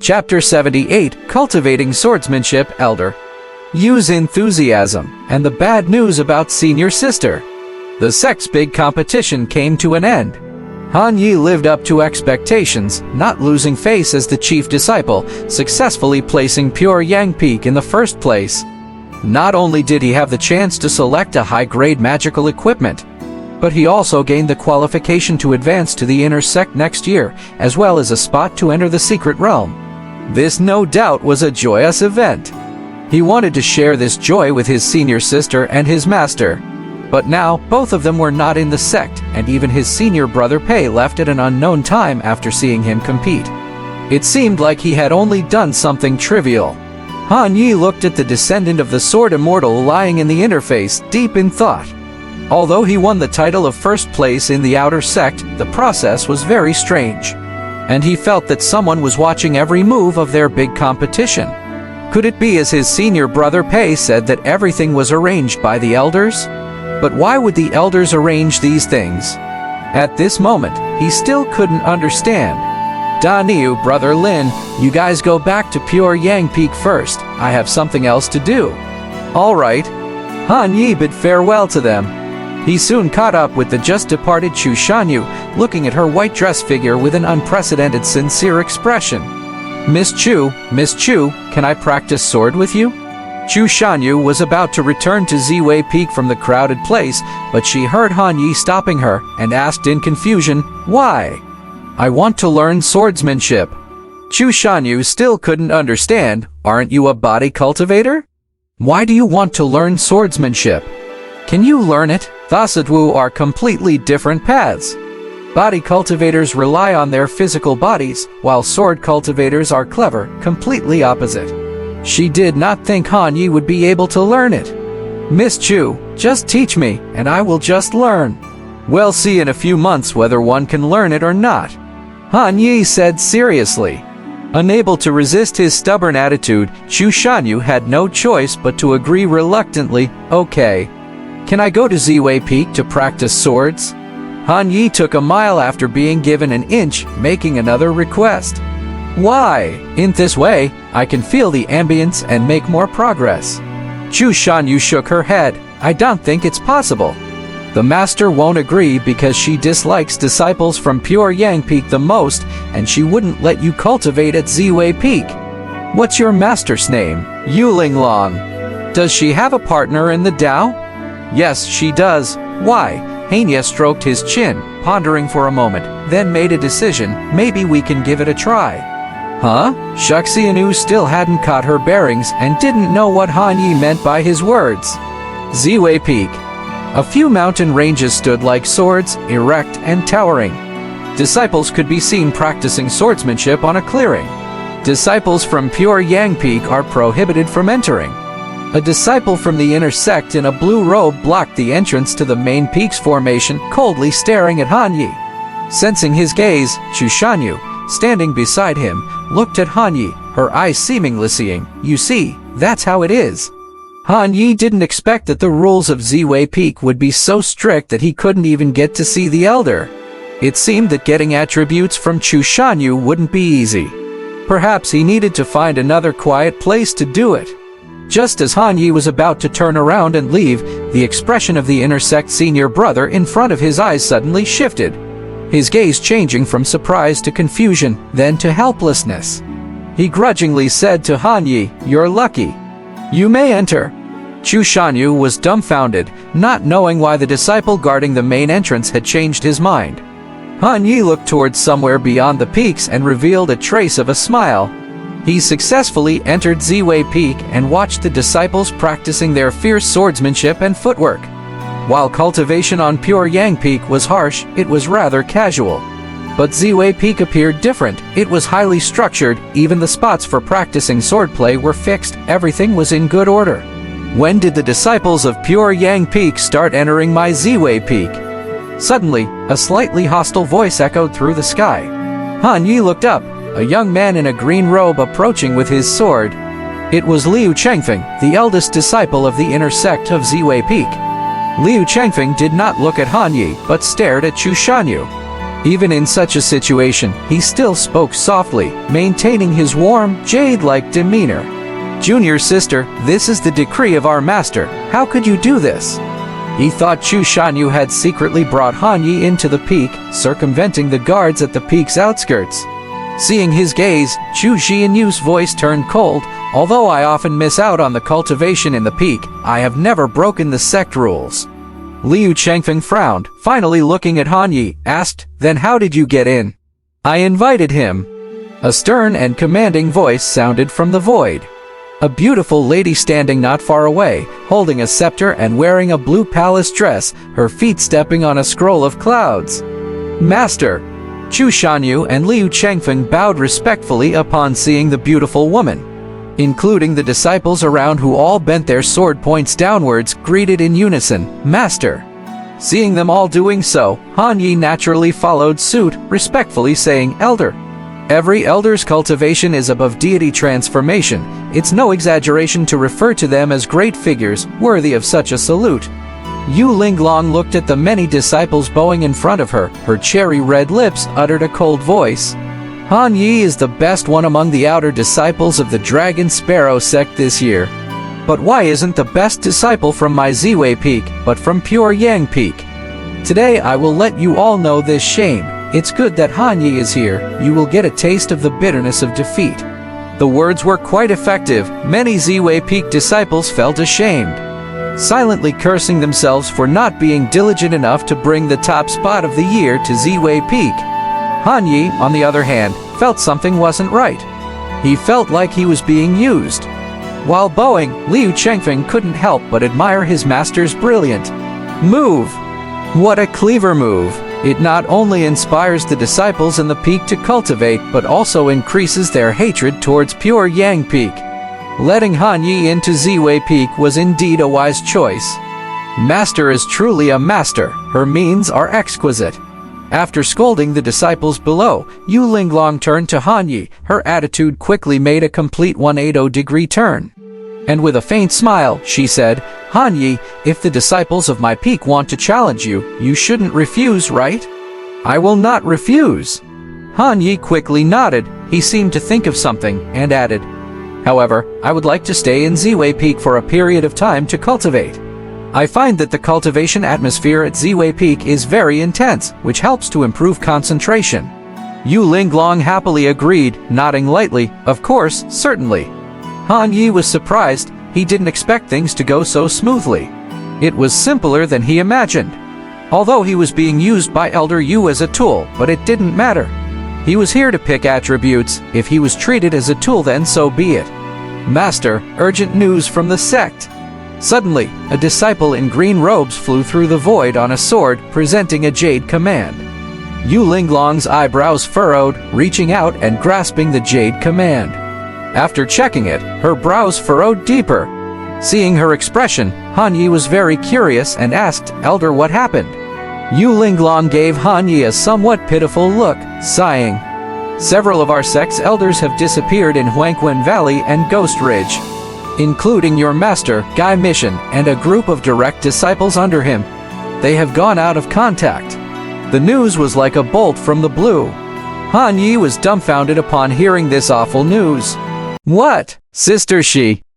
Chapter 78, Cultivating Swordsmanship, Elder. Yu's enthusiasm, and the bad news about senior sister. The sect's big competition came to an end. Han Yi lived up to expectations, not losing face as the chief disciple, successfully placing Pure Yang Peak in the first place. Not only did he have the chance to select a high-grade magical equipment, but he also gained the qualification to advance to the inner sect next year, as well as a spot to enter the secret realm. This no doubt was a joyous event. He wanted to share this joy with his senior sister and his master. But now, both of them were not in the sect, and even his senior brother Pei left at an unknown time after seeing him compete. It seemed like he had only done something trivial. Han Yi looked at the descendant of the Sword Immortal lying in the interface, deep in thought. Although he won the title of first place in the outer sect, the process was very strange. And he felt that someone was watching every move of their big competition. Could it be, as his senior brother Pei said, that everything was arranged by the elders? But why would the elders arrange these things? At this moment, he still couldn't understand. Da Niu, brother Lin, you guys go back to Pure Yang Peak first. I have something else to do. All right. Han Yi bid farewell to them. He soon caught up with the just-departed Chu Shanyu, looking at her white dress figure with an unprecedented sincere expression. Miss Chu, can I practice sword with you?" Chu Shanyu was about to return to Ziwei Peak from the crowded place, but she heard Han Yi stopping her and asked in confusion, "Why?" "I want to learn swordsmanship." Chu Shanyu still couldn't understand. "Aren't you a body cultivator? Why do you want to learn swordsmanship? Can you learn it?" Thus are completely different paths. Body cultivators rely on their physical bodies, while sword cultivators are clever, completely opposite. She did not think Han Yi would be able to learn it. "Miss Chu, just teach me, and I will just learn. We'll see in a few months whether one can learn it or not," Han Yi said seriously. Unable to resist his stubborn attitude, Chu Shanyu had no choice but to agree reluctantly. "Okay. Can I go to Ziwei Peak to practice swords?" Han Yi took a mile after being given an inch, making another request. "Why? In this way, I can feel the ambience and make more progress." Chu Shanyu shook her head. "I don't think it's possible. The master won't agree because she dislikes disciples from Pure Yang Peak the most, and she wouldn't let you cultivate at Ziwei Peak." "What's your master's name?" "Langlang. Does she have a partner in the Tao?" "Yes, she does." "Why?" Hania stroked his chin, pondering for a moment, then made a decision. "Maybe we can give it a try." "Huh?" Shuxianu still hadn't caught her bearings and didn't know what Han Yi meant by his words. Ziwei Peak. A few mountain ranges stood like swords, erect and towering. Disciples could be seen practicing swordsmanship on a clearing. Disciples from Pure Yang Peak are prohibited from entering. A disciple from the inner sect in a blue robe blocked the entrance to the main peak's formation, coldly staring at Han Yi. Sensing his gaze, Chu Shanyu, standing beside him, looked at Han Yi, her eyes seemingly seeing, "You see, that's how it is." Han Yi didn't expect that the rules of Ziwei Peak would be so strict that he couldn't even get to see the elder. It seemed that getting attributes from Chu Shanyu wouldn't be easy. Perhaps he needed to find another quiet place to do it. Just as Han Yi was about to turn around and leave, the expression of the inner sect senior brother in front of his eyes suddenly shifted, his gaze changing from surprise to confusion, then to helplessness. He grudgingly said to Han Yi, "You're lucky. You may enter." Chu Shanyu was dumbfounded, not knowing why the disciple guarding the main entrance had changed his mind. Han Yi looked towards somewhere beyond the peaks and revealed a trace of a smile. He successfully entered Ziwei Peak and watched the disciples practicing their fierce swordsmanship and footwork. While cultivation on Pure Yang Peak was harsh, it was rather casual. But Ziwei Peak appeared different. It was highly structured, even the spots for practicing swordplay were fixed, everything was in good order. "When did the disciples of Pure Yang Peak start entering my Ziwei Peak?" Suddenly, a slightly hostile voice echoed through the sky. Han Yi looked up, a young man in a green robe approaching with his sword. It was Liu Chengfeng, the eldest disciple of the inner sect of Ziwei Peak. Liu Chengfeng did not look at Han Yi, but stared at Chu Shanyu. Even in such a situation, he still spoke softly, maintaining his warm, jade-like demeanor. "Junior sister, this is the decree of our master. How could you do this?" He thought Chu Shanyu had secretly brought Han Yi into the peak, circumventing the guards at the peak's outskirts. Seeing his gaze, Chu Xianyu's voice turned cold. "Although I often miss out on the cultivation in the peak, I have never broken the sect rules." Liu Chengfeng frowned, finally looking at Han Yi, asked, "Then how did you get in?" "I invited him." A stern and commanding voice sounded from the void. A beautiful lady standing not far away, holding a scepter and wearing a blue palace dress, her feet stepping on a scroll of clouds. "Master!" Chu Shanyu and Liu Chengfeng bowed respectfully upon seeing the beautiful woman. Including the disciples around who all bent their sword points downwards, greeted in unison, "Master!" Seeing them all doing so, Han Yi naturally followed suit, respectfully saying, "Elder." Every elder's cultivation is above deity transformation. It's no exaggeration to refer to them as great figures, worthy of such a salute. Yu Linglong looked at the many disciples bowing in front of her. Her cherry-red lips uttered a cold voice. "Han Yi is the best one among the outer disciples of the Dragon Sparrow sect this year. But why isn't the best disciple from my Ziwei Peak, but from pure Yang Peak? Today I will let you all know this shame. It's good that Han Yi is here. You will get a taste of the bitterness of defeat." The words were quite effective. Many Ziwei Peak disciples felt ashamed, silently cursing themselves for not being diligent enough to bring the top spot of the year to Ziwei Peak. Han Yi, on the other hand, felt something wasn't right. He felt like he was being used. While bowing, Liu Chengfeng couldn't help but admire his master's brilliant move. What a clever move! It not only inspires the disciples in the peak to cultivate, but also increases their hatred towards pure Yang Peak. Letting Han Yi into Ziwei Peak was indeed a wise choice. Master is truly a master. Her means are exquisite. After scolding the disciples below, Yu Linglong turned to Han Yi. Her attitude quickly made a complete 180-degree turn. And with a faint smile, she said, "Han Yi, if the disciples of my peak want to challenge you, you shouldn't refuse, right?" "I will not refuse." Han Yi quickly nodded. He seemed to think of something, and added, "However, I would like to stay in Ziwei Peak for a period of time to cultivate. I find that the cultivation atmosphere at Ziwei Peak is very intense, which helps to improve concentration." Yu Linglong happily agreed, nodding lightly, "Of course, certainly." Han Yi was surprised. He didn't expect things to go so smoothly. It was simpler than he imagined. Although he was being used by Elder Yu as a tool, but it didn't matter. He was here to pick attributes. If he was treated as a tool, then so be it. "Master, urgent news from the sect." Suddenly, a disciple in green robes flew through the void on a sword, presenting a jade command. Yu Linglong's eyebrows furrowed, reaching out and grasping the jade command. After checking it, her brows furrowed deeper. Seeing her expression, Han Yi was very curious and asked, "Elder, what happened?" Yu Linglong gave Han Yi a somewhat pitiful look, sighing. "Several of our sect's elders have disappeared in Huangquan Valley and Ghost Ridge, including your master, Gai Mission, and a group of direct disciples under him. They have gone out of contact." The news was like a bolt from the blue. Han Yi was dumbfounded upon hearing this awful news. "What, Sister Shi?